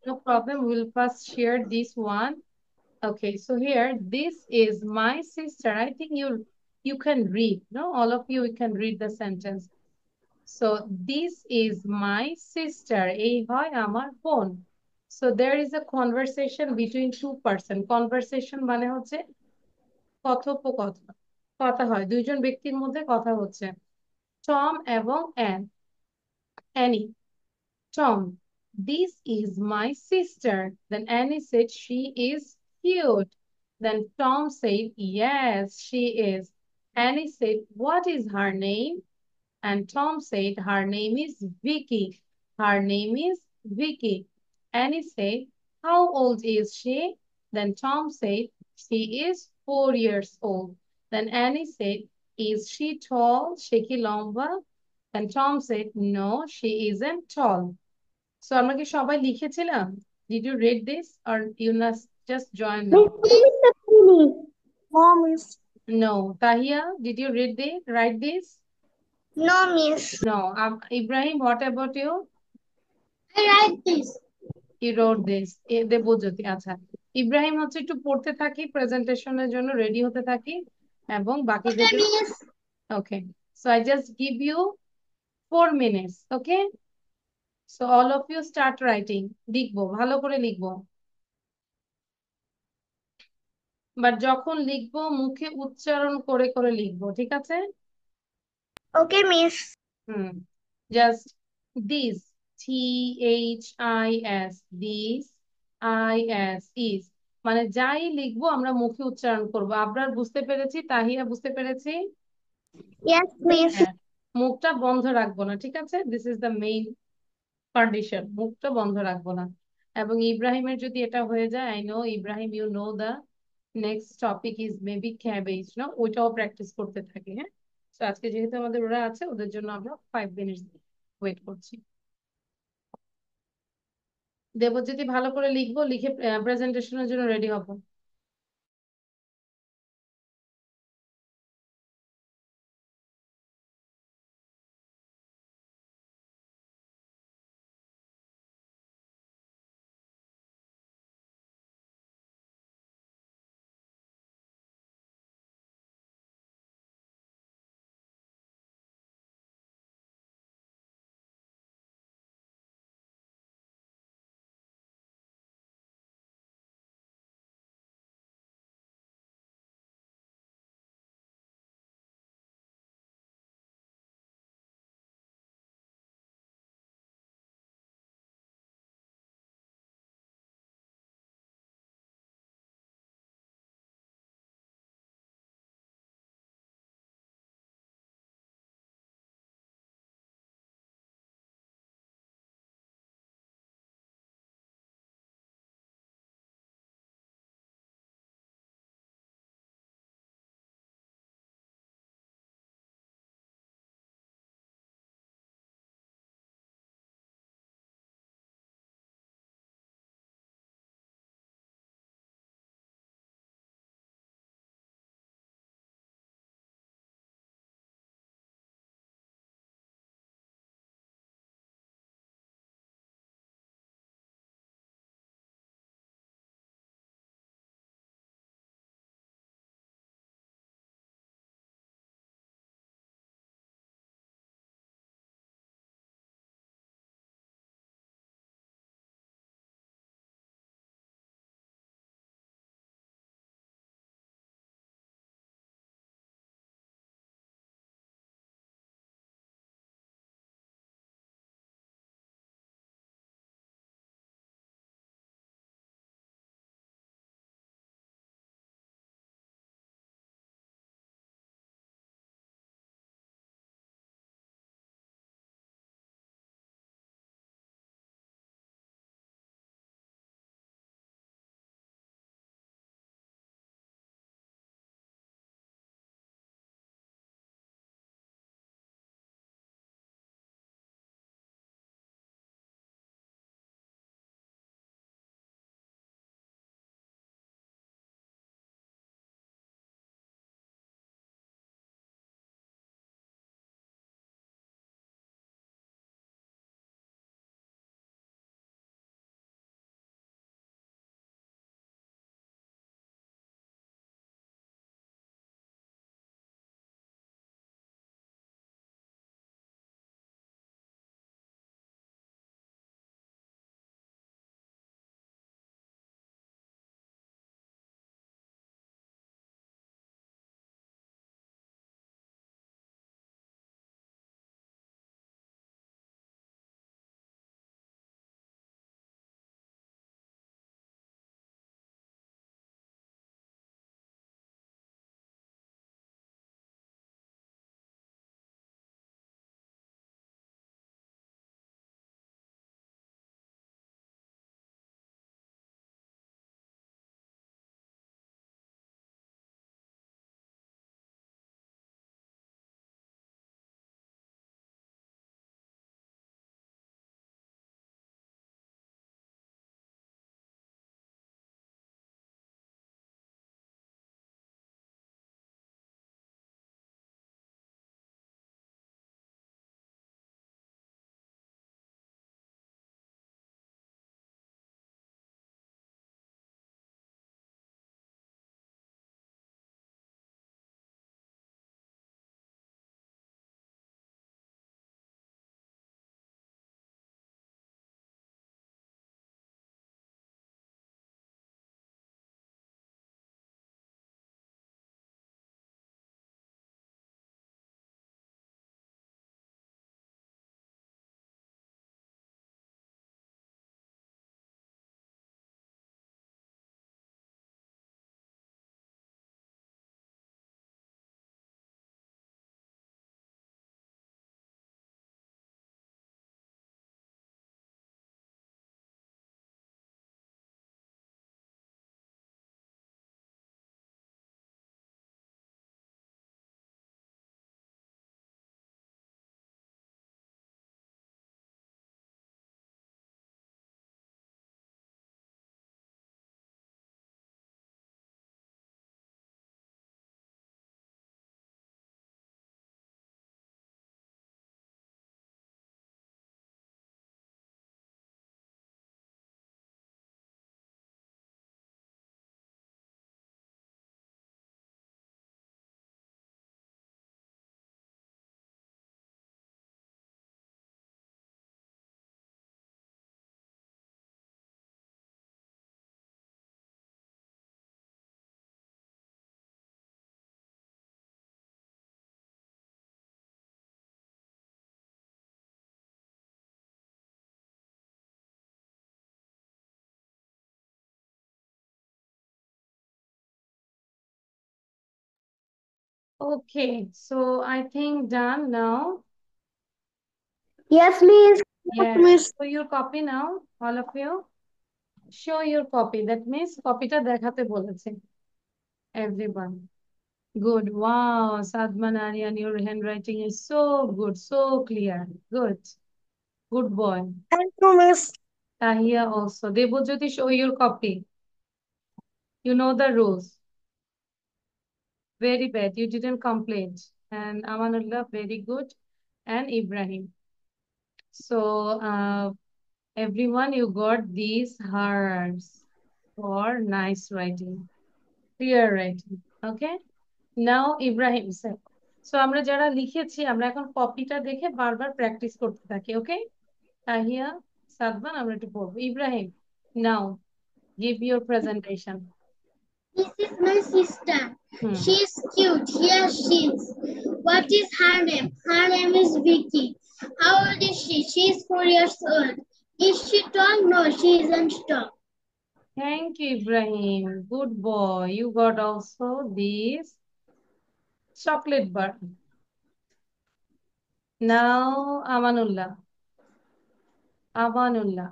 No problem. We'll first share this one. Okay, so here, this is my sister. I think you can read, no? All of you can read the sentence. So this is my sister. এই হয় আমার বোন. So there is a conversation between two person. Conversation মানে হচ্ছে কথোপকথন, কথা হয় দুইজন ব্যক্তির মধ্যে কথা হচ্ছে। টম এবং Annie. Tom, this is my sister. Then Annie said, she is cute. Then Tom said, yes, she is. Annie said, what is her name? And Tom said, her name is Vicky. Her name is Vicky. Annie said, how old is she? Then Tom said, she is 4 years old. Then Annie said, is she tall? She ki lomba? And Tom said, no, she isn't tall. So আমরা কি সবাই লিখেছিলাম? Did you read this or you just join now? No, miss. No. Tahia, did you read this? Write this? No, miss. No. Ibrahim, what about you? I write this. You wrote this. Debjyoti, আচ্ছা। ইব্রাহিম হচ্ছে একটু পড়তে থাকি, প্রেজেন্টেশনের জন্য ready হতে থাকি এবং Okay, বাকিদের। miss. Okay, so I just give you 4 minutes. Okay, so all of you start writing. লিখবো, ভালো করে লিখবো, বাট যখন লিখবো মুখে উচ্চারণ করে করে লিখবো, ঠিক আছে? Okay, miss. Hmm, just this, THIS, this, IS, মানে যাই লিখবো আমরা মুখে উচ্চারণ করবো। আবরার বুঝতে পেরেছি, তাহিয়া বুঝতে পেরেছি। Yes, miss. হ্যাঁ, মুখটা বন্ধ রাখবো না, ঠিক আছে? This is the main condition, মুখটা বন্ধ রাখবো না। এবং ইব্রাহিমের যদি এটা হয়ে যায়, I know Ibrahim, you know the next topic is maybe cabbage, না? ওইটাও প্র্যাকটিস করতে থাকি, হ্যাঁ? তো আজকে যেহেতু আমাদের ওরা আছে, ওদের জন্য আমরা 5 মিনিট ওয়েট করছি। দেবজ্যোতি, ভালো করে লিখবো, লিখে প্রেজেন্টেশনের জন্য রেডি হবো। Okay, so I think done now. Yes, Miss. Yes. Miss. So your copy now, all of you. Show your copy. That means কপিটা দেখাতে বলেছে everyone. Good. Wow, Sadman Aryan, your handwriting is so good, so clear. Good. Good boy. Thank you, Miss. Tahia also. Debojyoti, show your copy. You know the rules. Very bad. You didn't complete. And Amanullah, very good. And Ibrahim. So, everyone, you got these hearts for nice writing, clear writing. Okay? Now, Ibrahim sir. So, আমরা যারা লিখেছি, আমরা এখন কপিটা দেখে বারবার practice করতে থাকি, ওকে? তাহিয়া, সাদমান, আমরা একটু পড়বো। Ibrahim, now, give your presentation. This is my sister. Hmm. She's cute. Yes, she is. What is her name? Her name is Vicky. How old is she? She is 4 years old. Is she tall? No, she isn't tall. Thank you, Ibrahim. Good boy. You got also this chocolate bar. Now, Amanullah. Amanullah.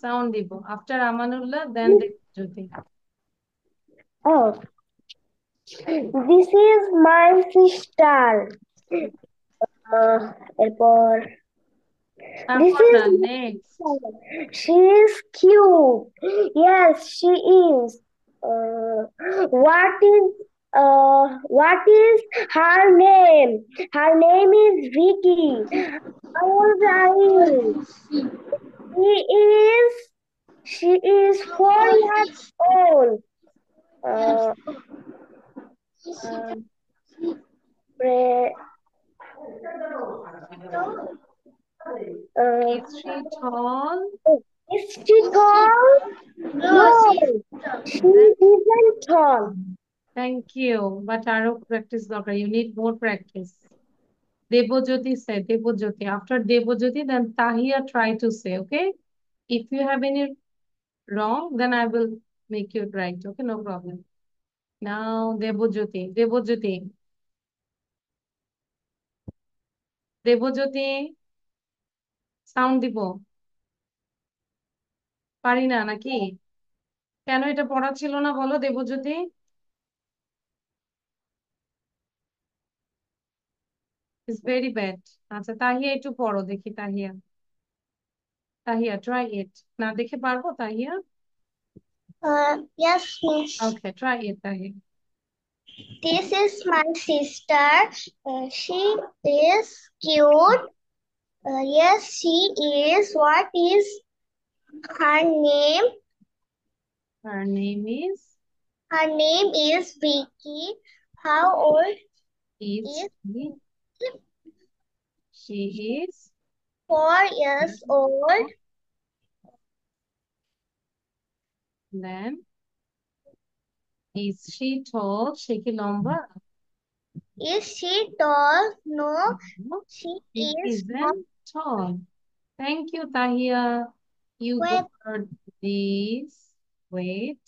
Sound দিব. After Amanullah, then Debojyoti. Oh, this is my sister. এরপর this তারপর না, is my next. sister. She is cute. Yes, she is. Uh, what is her name? Her name is Vicky. How old are you? She is she is 4 years old. Uh, uh, pre- uh, Is she tall? is she tall? No, she isn't tall. Thank you. But আরো practice দরকার. You need more practice. Debojyoti said, Debojyoti. After Debojyoti, then Tahia try to say, okay? If you have any wrong, then I will make you right. Okay, no problem. Now, Debojyoti. Debojyoti. Debjyoti, sound দিব? পারি না নাকি? কেন এটা পড়া ছিল না বলো দেবজ্যোতি? It's very bad. আচ্ছা, তাহিয়া একটু পড়ো দেখি। Tahiya, Tahiya try it. না দেখে পারবো Tahiya? Yes, Miss. Okay, try it Tahiya. This is my sister. She is cute. Yes, she is. What is her name? Her name is Her name is Vicky. How old is is she? She is 4 years old. then is she tall? সে কি লম্বা? Is she tall? No, No, she she is not. isn't tall. Thank you, Tahia. You Wait, got this. Wait.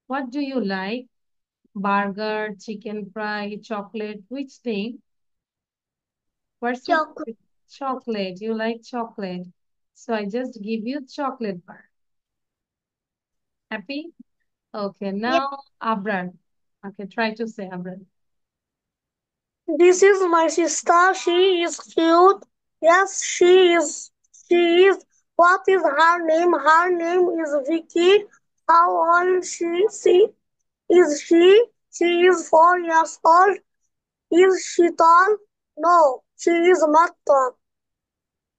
What do you like? Burger, chicken fry, chocolate, which thing? What's your chocolate. favorite? Chocolate? You like chocolate. So I just give you chocolate bar. Happy? Okay, Yes. now Abrar. Okay, try to say Abrar. This is my sister. She is cute. Yes, she is. She is. What is her name? Her name is Vicky. How old she is she? She is 4 years old. Is she tall? No, she is not tall.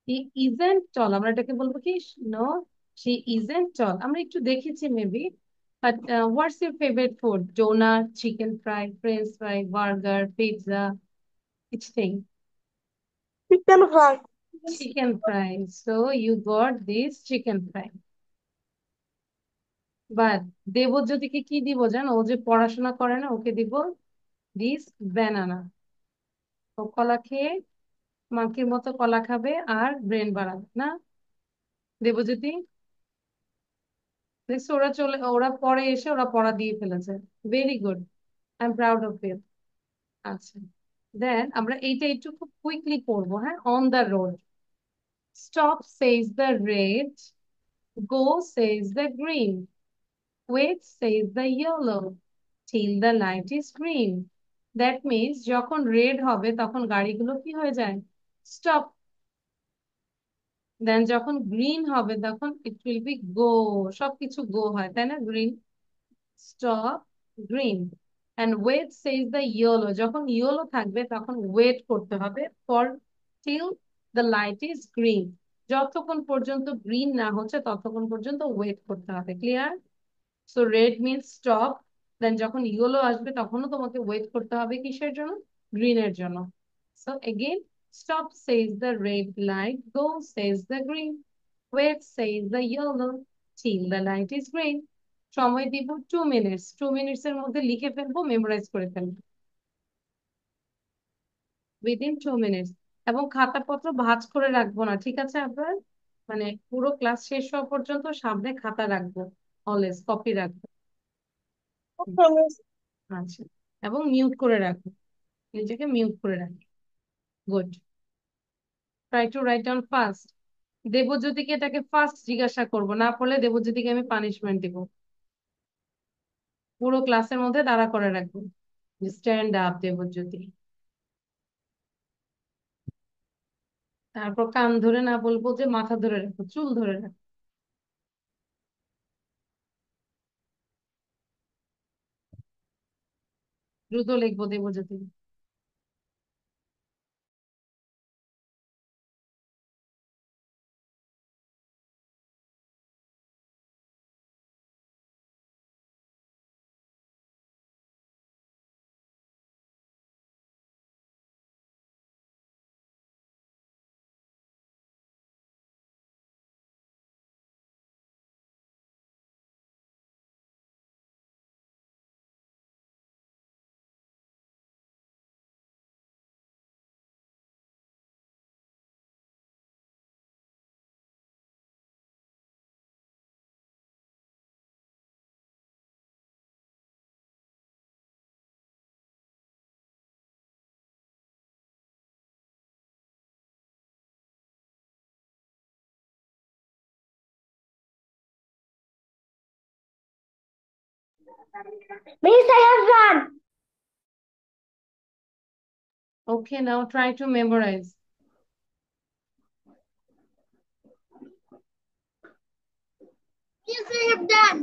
He isn't tall. আমরা এটাকে বলবো কি? No, she isn't tall. আমরা একটু দেখেছি maybe. But what's your favorite food? Donut, chicken fry, french fry, burger, pizza, which thing? Chicken fry. Chicken fry. So you got this chicken fry. But দেবজ্যোতিকে কি দিব জানো? ও যে পড়াশোনা করে না, ওকে দিব দিস ব্যানানা। ও কলা খেয়ে মাংকির মতো কলা খাবে আর ব্রেন বাড়াবে না? দেবজ্যোতি, দেখছো ওরা পরে এসে ওরা পড়া দিয়ে ফেলেছে। Very good, I am proud of you. আচ্ছা, দেন আমরা এইটা একটু খুব কুইকলি পড়বো, হ্যাঁ? On the road, stop says the red, go says the green, wait says the yellow, till the light is green. That means যখন red হবে তখন গাড়িগুলো কি হয়ে যায়? স্টপ। দেন যখন গ্রিন হবে তখন ইট উইল বি গো, সবকিছু গো হয়, তাই না? Green, stop, green. And wait says the yellow, যখন ইয়েলো থাকবে তখন ওয়েট করতে হবে for till the light is green, যতক্ষণ পর্যন্ত গ্রিন না হচ্ছে ততক্ষণ পর্যন্ত ওয়েট করতে হবে। Clear? So red means stop, then যখন ইয়েলো আসবে তখনও তোমাকে ওয়েট করতে হবে কিসের জন্য? গ্রিনের জন্য। So again, stop says the red light, go says the green, wait says the yellow, till the light is green. সময় দিব 2 মিনিটস, 2 মিনিটস এর মধ্যে লিখে ফেলবো, মেমোরাইজ করে ফেলবো উইদিন 2 মিনিটস। এবং খাতাপত্র ভাঁজ করে রাখবো না, ঠিক আছে? আপনার মানে পুরো ক্লাস শেষ হওয়া পর্যন্ত সামনে খাতা রাখবো, অলওয়েজ কপি রাখবো। Okay, miss. আচ্ছা, এবং মিউট করে রাখো, নিজেকে মিউট করে রাখো। Good. Try to write down fast. দেবজ্যোতিকে এটাকে ফার্স্ট জিজ্ঞাসা করব, না পড়লে দেবজ্যোতিকে আমি পানিশমেন্ট দিব। পুরো ক্লাসের মধ্যে দাঁড়া করে রাখবো, স্ট্যান্ড আপ দেবজ্যোতি। তারপর কান ধরে না বলবো যে মাথা ধরে রাখো, চুল ধরে রাখো। দ্রুত লিখবো Debjyoti. Miss, I have done. Okay, now try to memorize. Miss, I have done.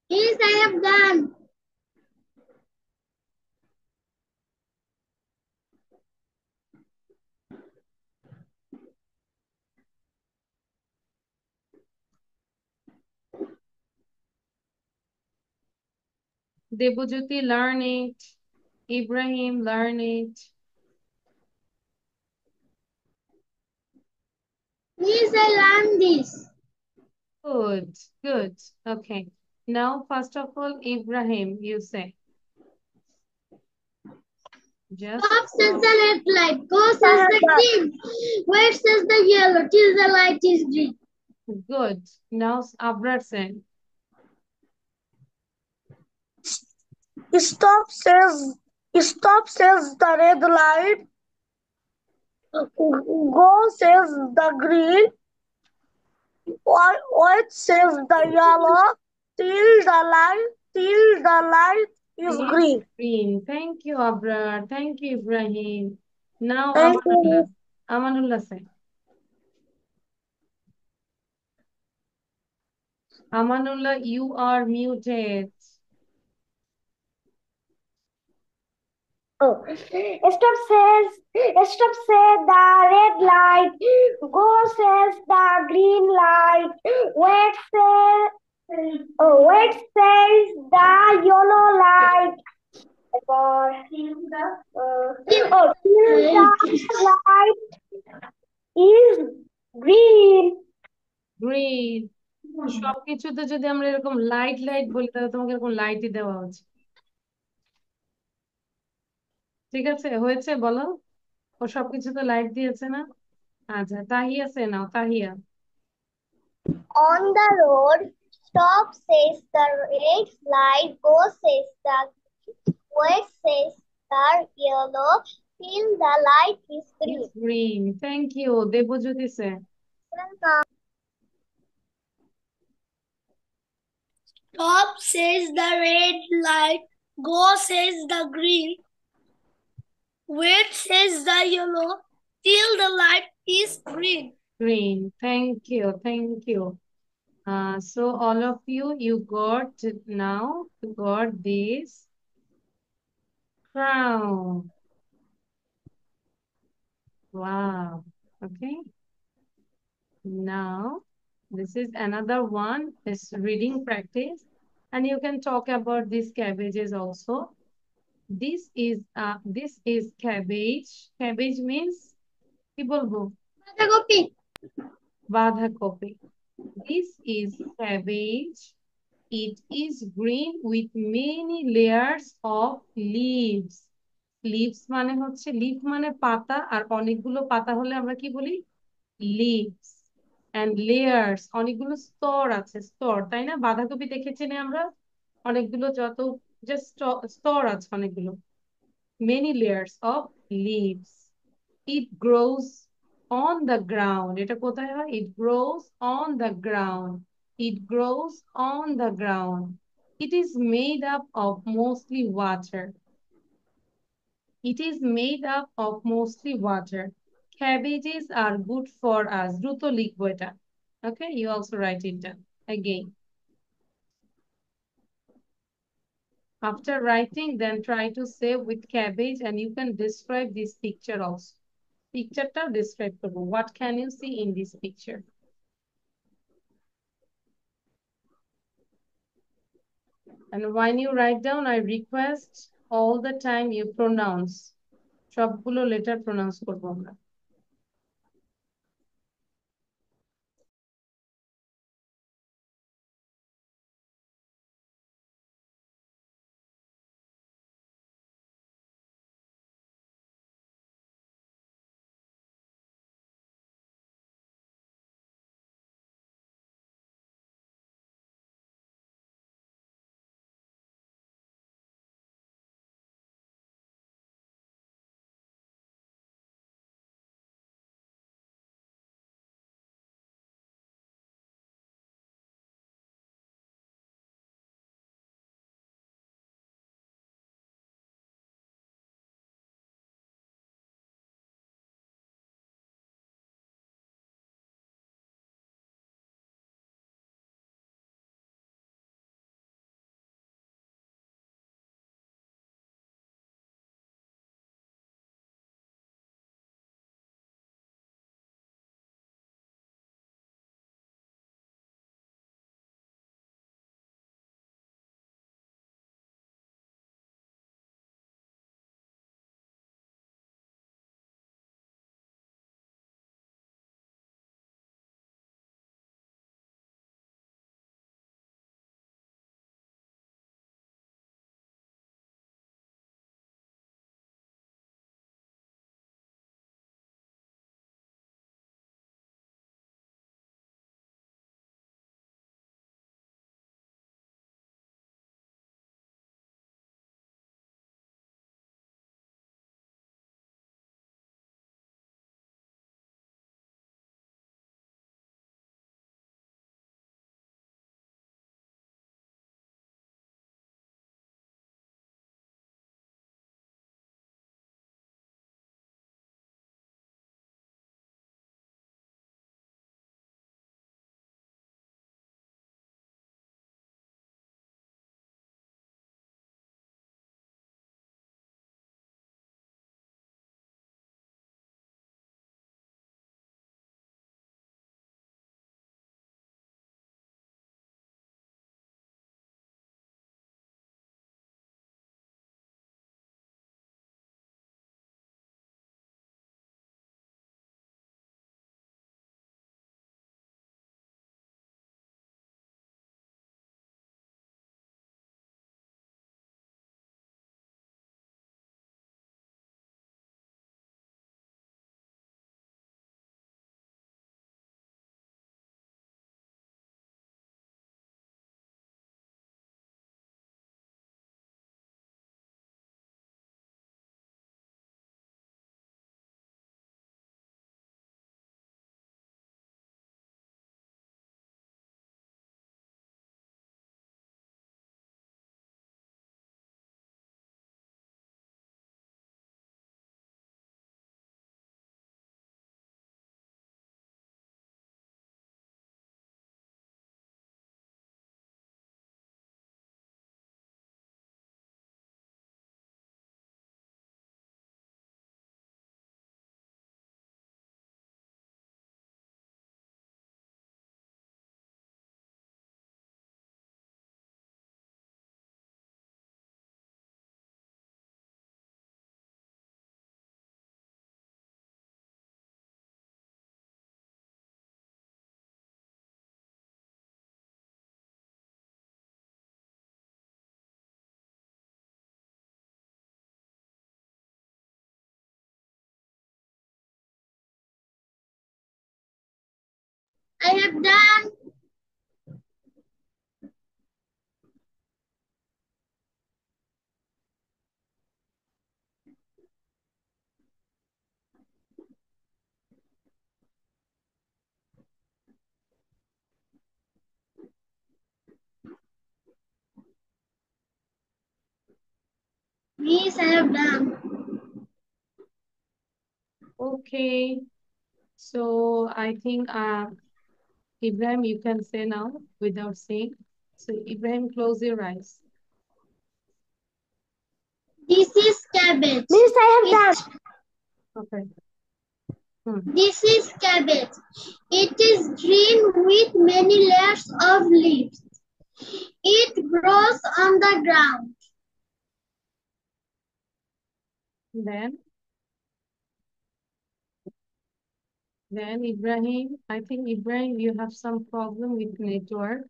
Miss, I have done. Debjyoti, learn it. Ibrahim, learn it. Miss, I learned this. Good, good. Okay. Now, first of all, Ibrahim, you say. Just Stop says stop. the red light. Go says the green. Wait says the yellow. Till the light is green. Good. Now, Abrar say. Stop says stop says the red light. Go says the green. White says the yellow. Till the light is Is green. green. Thank you, Abrar. Thank you, Ibrahim. Now, Thank Amanullah. you. Amanullah say. Amanullah, you are muted. Oh. Stop says the red light. Go says the green light. Wait says the yellow light. Till the light is green. Green. সবকিছুতে যদি আমরা এরকম light light বলি তাহলে তোমাকে এরকম লাইটই দেওয়া উচিত। ঠিক আছে, হয়েছে বলো। ও সবকিছুতে লাইট দিয়েছে না? আচ্ছা, তাহিয়া সে নাও, Tahiya. On the road, stop says the red light, go says the wait says the yellow, till the light is green. It's green. Thank you. Debjyoti say. Stop says the red light, go says the green, wait says the yellow, till the light is green. Green. Thank you. Thank you. So all of you, you got now, you got this crown. Wow. Okay. Now, this is another one, is reading practice. And you can talk about these cabbages also. This is cabbage. Cabbage means কি বলবো? বাঁধাকপি. This is cabbage. It is green with many layers of leaves. Leaves মানে হচ্ছে, leaf মানে পাতা, আর অনেকগুলো পাতা হলে আমরা কি বলি? লিভস। এন্ড লেয়ার্স, অনেকগুলো স্তর আছে, স্তর, তাই না? বাঁধাকপি দেখেছি না আমরা, অনেকগুলো যত যে স্তর আছে অনেকগুলো, many layers of leaves. It grows on the ground. এটা কোথায় হয়? It grows on the ground. It grows on the ground. It is made up of mostly water. It is made up of mostly water. Cabbages are good for us. দ্রুত লিখবো এটা। Okay, you also write it down again. After writing, then try to say with cabbage, and you can describe this picture also. Picture টা describe করবো. What can you see in this picture? And when you write down, I request all the time you pronounce. সবগুলো letter pronounce করবো আমরা। I have done. Yes, I have done. Okay. So I think Ibrahim, you can say now without saying. So Ibrahim, close your eyes. This is cabbage. Miss, I have done. Okay. Hmm. This is cabbage. It is green with many layers of leaves. It grows on the ground. Then Ibrahim, I think Ibrahim, you have some problem with network.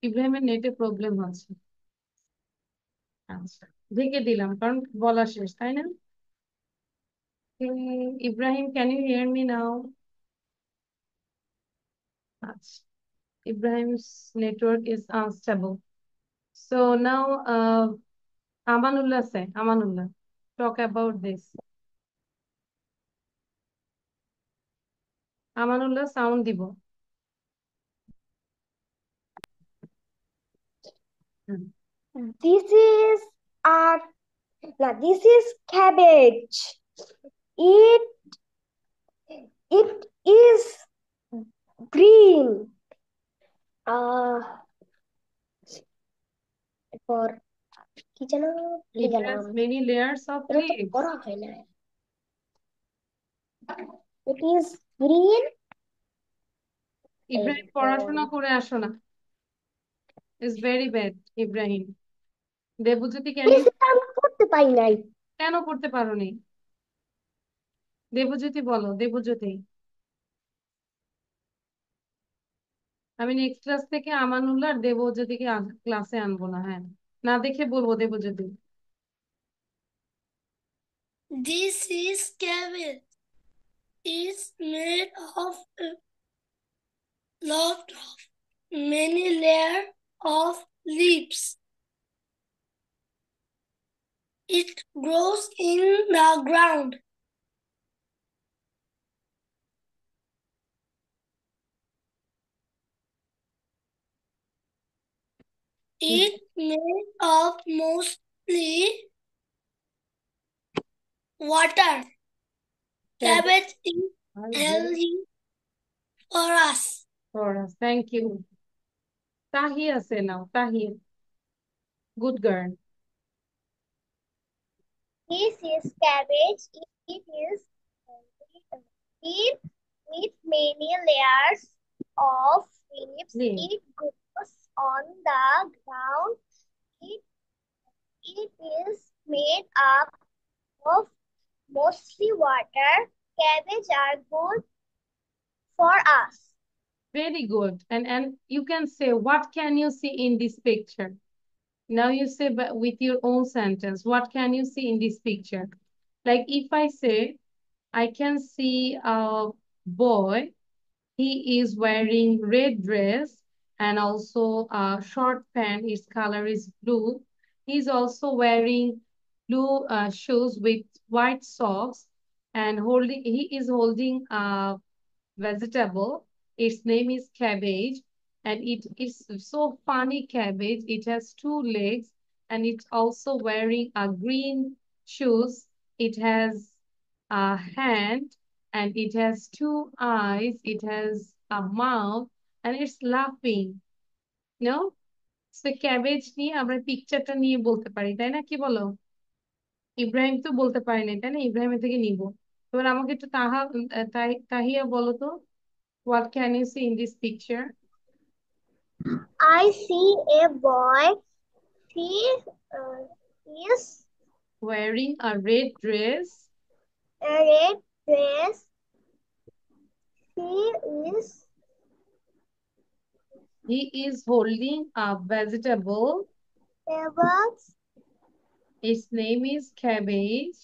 Ibrahim নেটে problem আছে। আচ্ছা ঢেকে দিলাম কারণ বলা শেষ তাই না? Ibrahim, can you hear me now? আচ্ছা Ibrahim's network is unstable. So now Amanullah say, Amanullah, talk about this. Amanullah sound দিব। This is a this is cabbage. It it is green. For কি যেন ভুলে It গেলাম। has many layers of এটা তো leaves. পড়া হয় না। It is green. Ibrahim পড়াশোনা করে আসো না। It's very bad, Ibrahim. Debjyoti can you আমি পড়তে পাই নাই। কেন পড়তে পারোনি? দেবজ্যোতি বলো, দেবজ্যোতি। আমি নেক্সট ক্লাস থেকে আমানুল্লাহ আর দেবজ্যোতিকে ক্লাসে আনবো না, হ্যাঁ না দেখে বলবো Debjyoti. This is cabbage. It's made of a lot of many layers of leaves. It grows in the ground. It made of mostly water. Cabbage is healthy for us. For us, thank you. Tahia say now, Tahia. Good girl. This is cabbage. It is green with many layers of leaves. Leaves. It grows on the ground. It is made up of mostly water. Cabbage are good for us. Very good. And you can say, what can you see in this picture? Now you say with your own sentence, what can you see in this picture? Like if I say, I can see a boy, he is wearing red dress and also a short pant, his color is blue. He's also wearing blue shoes with white socks and he is holding a vegetable. Its name is cabbage, and it is so funny cabbage. It has two legs, and it's also wearing a green shoes. It has a hand, and it has two eyes. It has a mouth, and it's laughing. No? So cabbage নিয়ে আমরা পিকচারটা নিয়ে বলতে পারি, তাই না? কি বলো? ইব্রাহিম তো বলতে পারি না, তাই না? ইব্রাহিমের থেকে নিব। এবার আমাকে একটু তাহিয়া বলো তো। What can you see in this picture? I see a boy. He is Wearing a red dress. a red dress. He is He is holding a vegetable. cabbage. Its name is cabbage.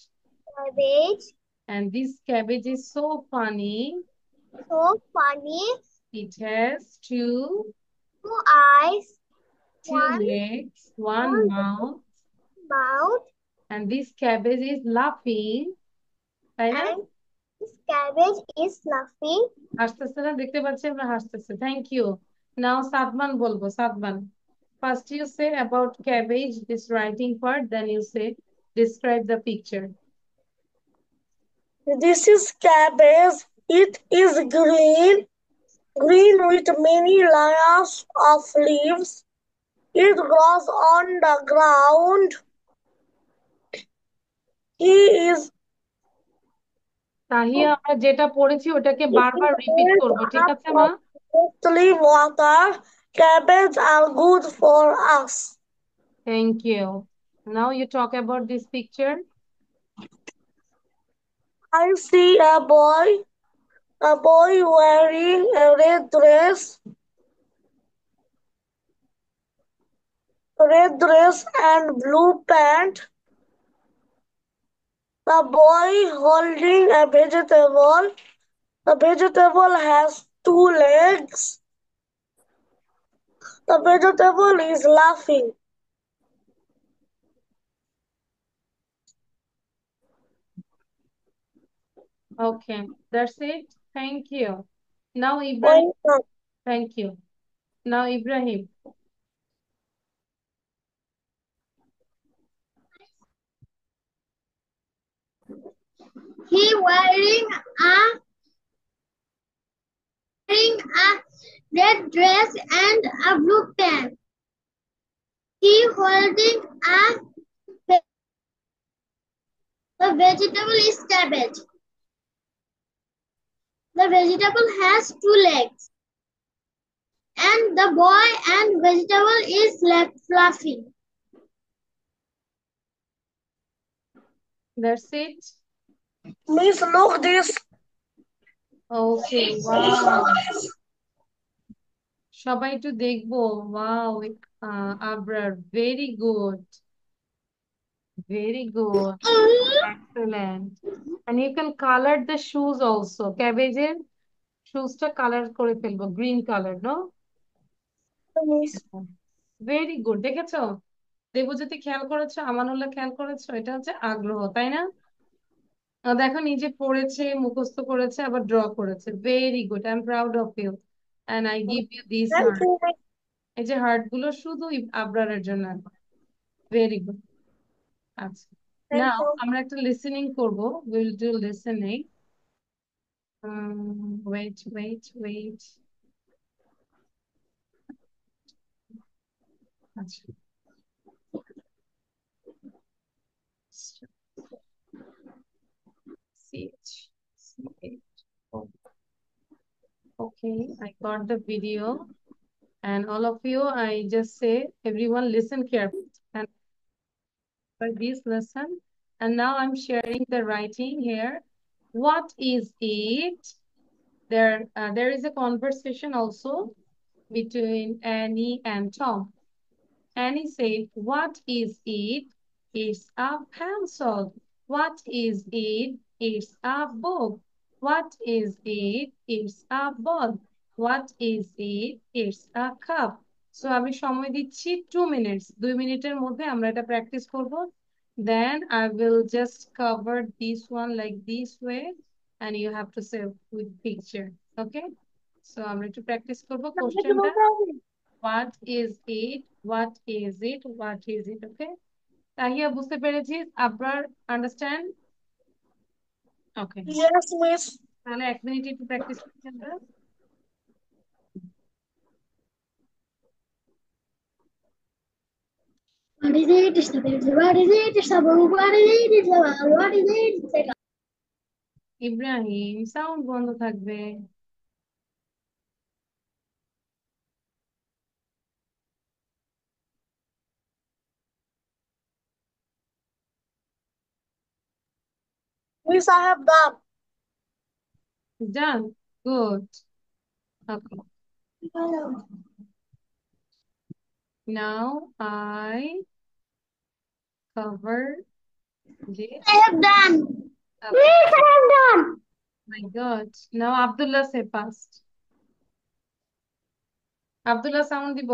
Cabbage. And this cabbage is so funny. So funny. It has two eyes, two one legs, one one mouth, mouth, and this cabbage is laughing. তাই না? and this cabbage is laughing. হাসতেছে না, দেখতে পাচ্ছি আমরা হাসতেছে। Thank you. নাও সাদমান বলবো, Sadman. First you say about cabbage, this writing part, then you say describe the picture. This is cabbage. It is green with many layers of leaves. It grows on the ground. He is Tahiya, আমরা যেটা পড়েছি ওটাকে it বারবার is repeat made করব, ঠিক up আছে মা? of mostly water. Cabbage are good for us. Thank you. Now you talk about this picture. I see a boy wearing a red dress and blue pant. The boy holding a vegetable. The vegetable has two legs. The vegetable is laughing. Okay, that's it. Thank you. Now Ibrahim, Welcome. thank you. Now Ibrahim. He wearing a red dress and a blue pant. He holding a the vegetable is cabbage. The vegetable has two legs, and the boy and vegetable is laughing. That's it. Miss, look this. Okay, wow. সবাই একটু দেখবো। Wow, Abrar, very good. Very good. Excellent. And you can color the shoes also. Cabbage এর shoes টা color করে ফেলবো, green color, no? Miss, very good, দেখেছো? দেবজ্যোতি খেয়াল করেছো, আমানুল্লাহ খেয়াল করেছো, এটা হচ্ছে আগ্রহ, তাই না? দেখো, নিজে পড়েছে, মুখস্থ করেছে, আবার ড্র করেছে। Very good, I am proud of you, and I give you this thank heart. you, Miss. এই যে হার্ট গুলো শুধু আবরারের জন্য। Very good. আচ্ছা, Thank নাও you. আমরা একটা লিসেনিং করবো, will do listening. Wait wait wait. আচ্ছা, CH. Okay, I got the video. And all of you, I just say, everyone listen carefully and for this lesson. And now I'm sharing the writing here. What is it? There is a conversation also between Annie and Tom. Annie said, what is it? It's a pencil. What is it? It's a book. What is it? It's a ball. What is it? It's a cup. So আমি সময় দিচ্ছি 2 minutes. 2 মিনিটের মধ্যে আমরা এটা practice করব। Then I will just cover this one like this way and you have to say with picture. Okay? So আমরা একটু প্র্যাকটিস করব কোশ্চেনটা। What is it? What is it? What is it? Okay. Tahiya বুঝতে পেরেছিস? Abrar understand? ওকে। Yes, Miss. তাহলে 1 minute একটু practice করছি আমরা। What is it? It's the pencil. What is it? It's the book. What is it? It's the ball. What is it? It's the cup. Ibrahim, sound বন্ধ থাকবে। Miss, I have done. Done. Good. Okay. Now I cover this. I have done. Okay. Miss, I have done. My God. Now Abdullah say first. Abdullah sound দিব।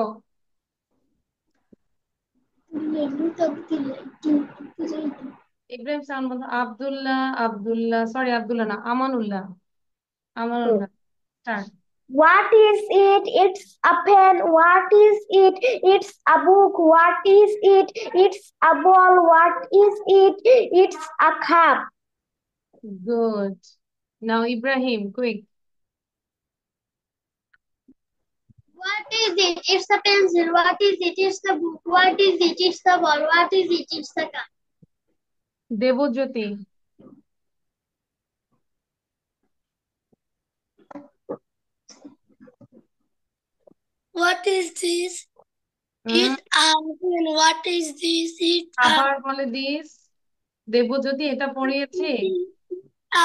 Ibrahim sound বন্ধ। Abdullah, Abdullah, sorry Abdullah না, Amanullah, Amanullah, start. What is it? It's a pen. What is it? It's a book. What is it? It's a ball. What is it? It's a cup. Good. Now Ibrahim, quick. What is it? It's a pencil. What is it? It's the book. What is it? It's the ball. What is it? It's the cup. Debjyoti, What is this? Hmm, It a pen. What is this? It আবার বলে this. Debjyoti এটা পড়িয়েছি।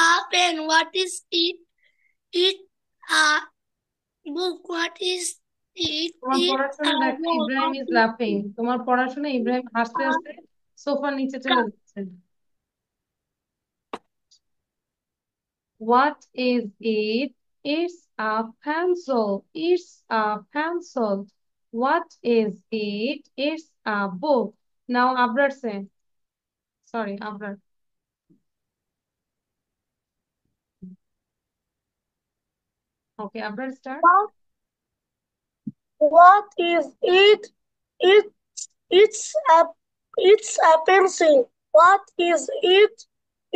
a pen. What is it? It a book. What is it? তোমার It পড়াশোনা a দেখো, ball. Ibrahim What is is লাফিং। তোমার পড়াশোনা ইব্রাহিম হাসতে a হাসতে সোফার নিচে চলে cup? যাচ্ছে। What is it? It's a pencil. It's a pencil. What is it? It's a book. Now Abrar say. Sorry, Abrar. Okay, Abrar start. What is it? It it's a pencil. What is it?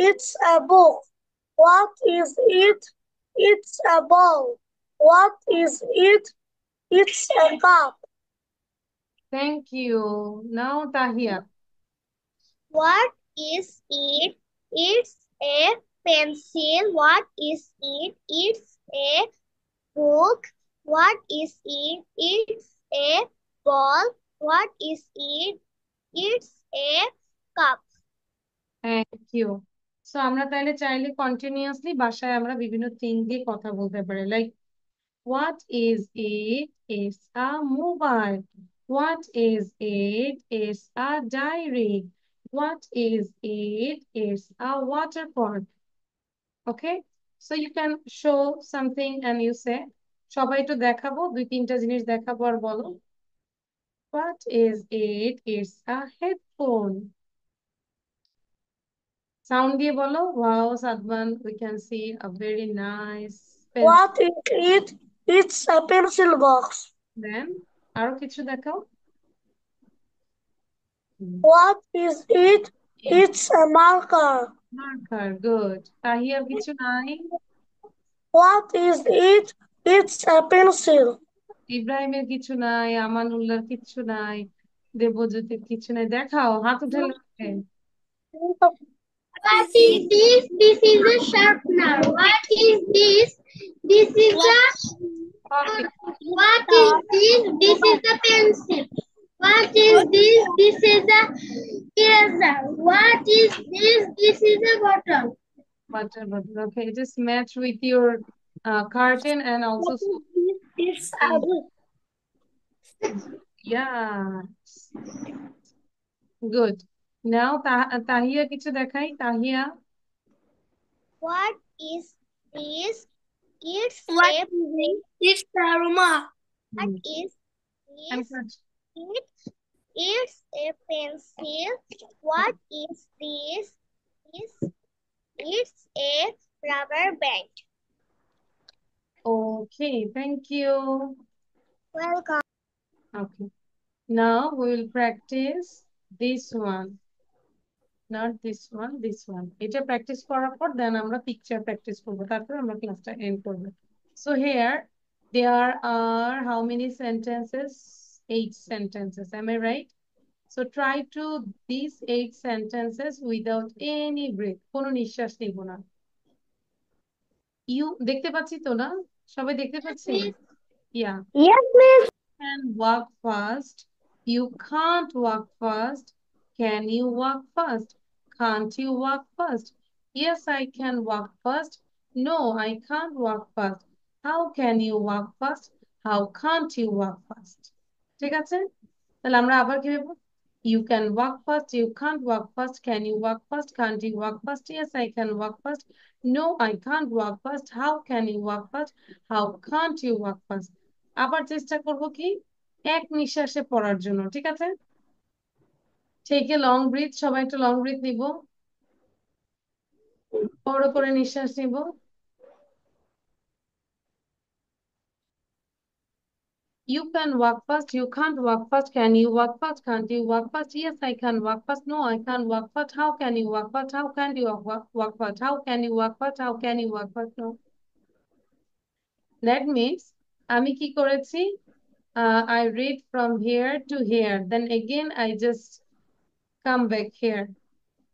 It's a book. What is it? It's a ball. What is it? It's a cup. Thank you. Now Tahia. What is it? It's a pencil. What is it? It's a book. What is it? It's a ball. What is it? It's a cup. Thank you. So আমরা তাহলে চাইলে continuously বাসায় আমরা বিভিন্ন thing দিয়ে কথা বলতে পারি। Like what is it? It's a mobile. What is it? It's a diary. What is it? It's a water pot. Okay? So you can show something and you say, সবাই একটু দেখাবো, 2-3টা জিনিস দেখাবো আর বলো। What is it? It's a headphone. Sound দিয়ে বলো। Wow, Sadman, we can see a very nice pencil. What is it? It's a pencil box. Then আরো কিছু দেখাও। What is it? It's a marker. Marker, good. তাহিয়ার কিছু নাই। What is it? It's a pencil. ইব্রাহিমের কিছু নাই, আমানুল্লাহর কিছু নাই, দেবজ্যোতির কিছু নাই। দেখাও, হাত উঠে লাগবে। What is this? This is a sharpener. What is this? This is a. Okay. What is this? This is a pencil. What is this? This is a eraser. What is this? This is a bottle. Water bottle. Okay, just match with your curtain and also What is this? It's a see. book. Yeah, good. Now Tahiya কিছু দেখাই। Tahiya, What is this? It's what a. It's aroma. What hmm, is and this? catch. It's a pencil. What is this? It's a rubber band. Okay, thank you. Welcome. Okay, now we will practice this one. Not this one, this one. এটা practice করার পর then আমরা picture practice করবো, তারপর আমরা ক্লাসটা end করবো। So here there are how many sentences? 8 sentences. Am I right? So try to these 8 sentences without any break. কোনো নিঃশ্বাস নিব না। You দেখতে পাচ্ছি তো না? সবাই দেখতে পাচ্ছি? Yeah. Yes, miss. Can walk fast. You can't walk fast. Can you walk fast? Can't you walk fast? Yes, I can walk fast. No, I can't walk fast. How can you walk fast? How can't you walk fast? ঠিক আছে? তাহলে আমরা আবার কি বলবো? You can walk fast. You can't walk fast. Can you walk fast? Can't you walk fast? Yes, I can walk fast. No, I can't walk fast. How can you walk fast? How can't you walk fast? আবার চেষ্টা করব কি এক নিঃশ্বাসে পড়ার জন্য, ঠিক আছে? টেক এ লং ব্রিথ, সবাই একটু লং ব্রিথ নিব, বড় করে নিঃশ্বাস নিব। You can walk fast, you can't walk fast. Can you walk fast? Can't you walk fast? Yes, I can walk fast. No, I can't walk fast. How can you walk fast? How can you walk fast? How can you walk fast? How can you walk fast? No. That means আমি কি করেছি? I read from here to here. Then again I just come back here.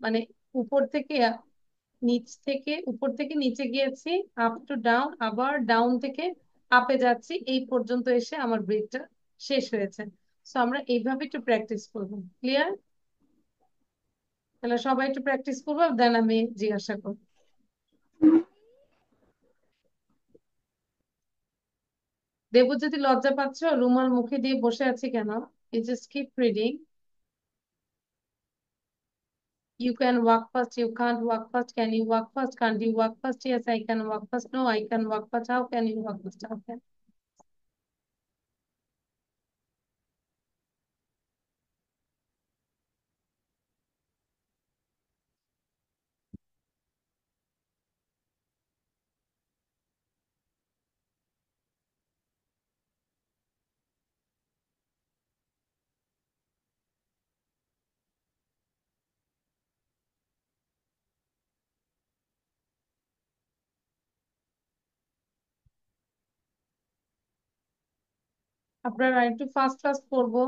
মানে উপর থেকে নিচ থেকে উপর থেকে নিচে গিয়েছি, আপ টু ডাউন, আবার ডাউন থেকে আপে যাচ্ছি, এই পর্যন্ত এসে আমার ব্রেকটা শেষ হয়েছে। সো আমরা এইভাবে একটু প্র্যাকটিস করবো। ক্লিয়ার? তাহলে সবাই একটু প্র্যাকটিস করবো, দেন আমি জিজ্ঞাসা করবো। দেবজ্যোতি লজ্জা পাচ্ছ? রুমাল মুখে দিয়ে বসে আছি কেন? You just keep reading. You can walk fast, you can't walk fast. Can you walk fast? Can't you walk fast? Yes, I can walk fast. No, I can walk fast. How can you walk fast? How can? আপনারা একটু fast fast করবো।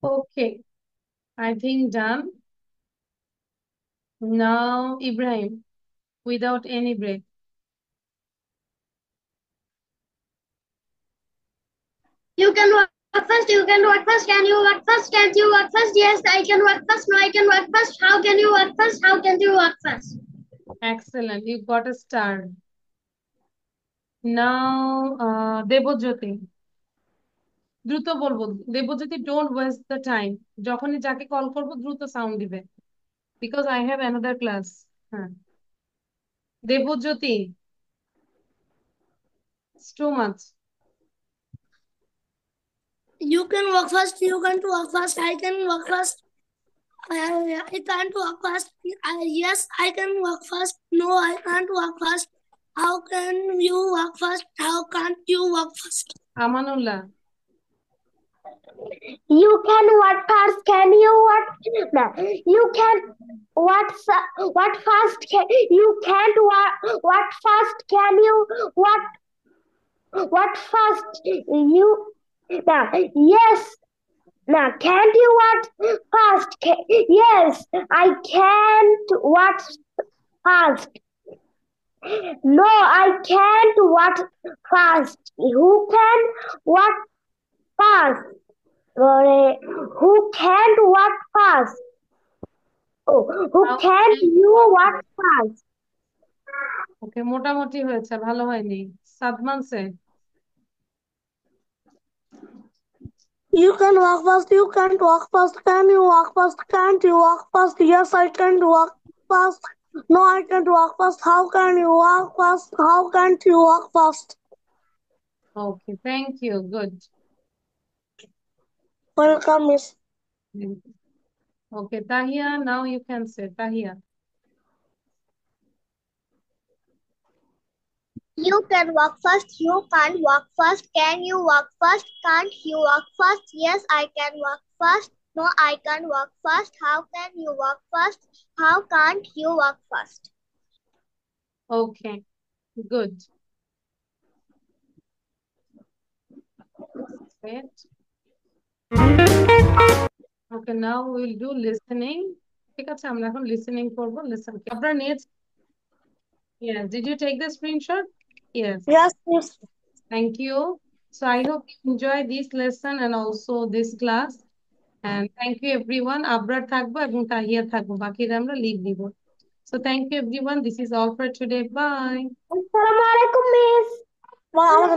Okay, I think done. Now, Ibrahim, without any break. You can walk fast, you can walk fast. Can you walk fast? Can't you walk fast? Yes, I can walk fast. No, I can walk fast. How can you walk fast? How can you walk fast? Excellent, you got a star. Now, Debjyoti, দ্রুত বলবো। Debjyoti, don't waste the time. যখনই যাকে call করবো দ্রুত sound দিবে, because I have another class. হ্যাঁ, Debjyoti, too much. You can walk fast, you can't walk fast. I can walk fast. I can't walk fast. Yes, I can walk fast. No, I can't walk fast. How can you walk fast? How can't you walk fast? Amanullah. You can walk fast. Can you walk? No, you can. What fast? You can't walk. What fast? Can you what fast? You. No, yes. Now, can't you walk fast? Yes, I can't walk fast. No, I can't walk fast. Who can walk fast? Who can't walk fast? Oh, who How can't can you walk walk fast? fast? ওকে, মোটামুটি হয়েছে, ভালো হয়নি। সাদমান সে You can walk fast. You can't walk fast. Can you walk fast? Can't you walk fast? Yes, I can walk fast. No, I can't walk fast. How can you walk fast? How can't you walk fast? Okay, thank you. Good. Welcome, Miss. Okay, Tahia, now you can say Tahia. You can walk fast. You can't walk fast. Can you walk fast? Can't you walk fast? Yes, I can walk fast. No, I can't walk fast. How can you walk fast? How can't you walk fast? Okay, good. Great. Okay, now we'll do listening. ঠিক আছে, আমরা এখন listening করবো। Listen. আপনারা নিয়েছেন? Yes. Did you take the screenshot? Yes. Yes, Miss. Thank you. So I hope you enjoy this lesson and also this class. And thank you everyone. Abrar থাকবো এবং তাহিয়া থাকবো। বাকিরা আমরা leave দিব। So thank you everyone. This is all for today. Bye. Assalamualaikum, Miss.